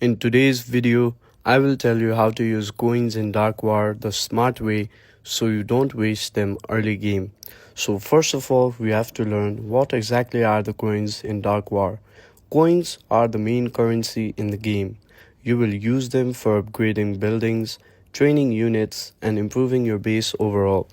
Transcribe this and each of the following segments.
In today's video, I will tell you how to use coins in Dark War the smart way so you don't waste them early game. So first of all, we have to learn what exactly are the coins in Dark War. Coins are the main currency in the game. You will use them for upgrading buildings, training units, and improving your base overall.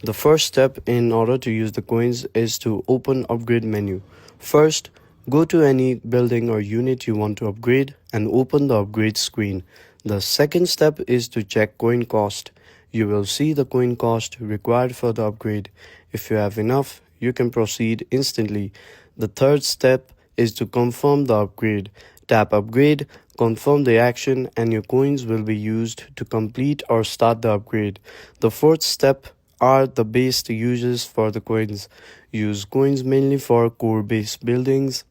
The first step in order to use the coins is to open upgrade menu. First, go to any building or unit you want to upgrade and open the upgrade screen. The second step is to check coin cost. You will see the coin cost required for the upgrade. If you have enough, you can proceed instantly. The third step is to confirm the upgrade. Tap upgrade, confirm the action, and your coins will be used to complete or start the upgrade. The fourth step are the base uses for the coins. Use coins mainly for core base buildings,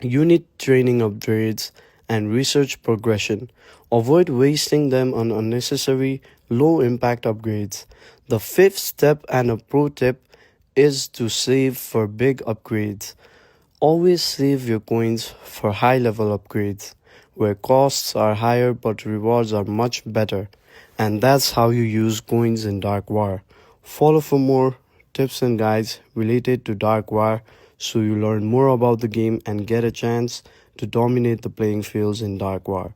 unit training upgrades, and research progression. Avoid wasting them on unnecessary low impact upgrades. The fifth step and a pro tip is to save for big upgrades. Always save your coins for high level upgrades, where costs are higher but rewards are much better. And that's how you use coins in Dark War. Follow for more tips and guides related to Dark War so you learn more about the game and get a chance to dominate the playing fields in Dark War.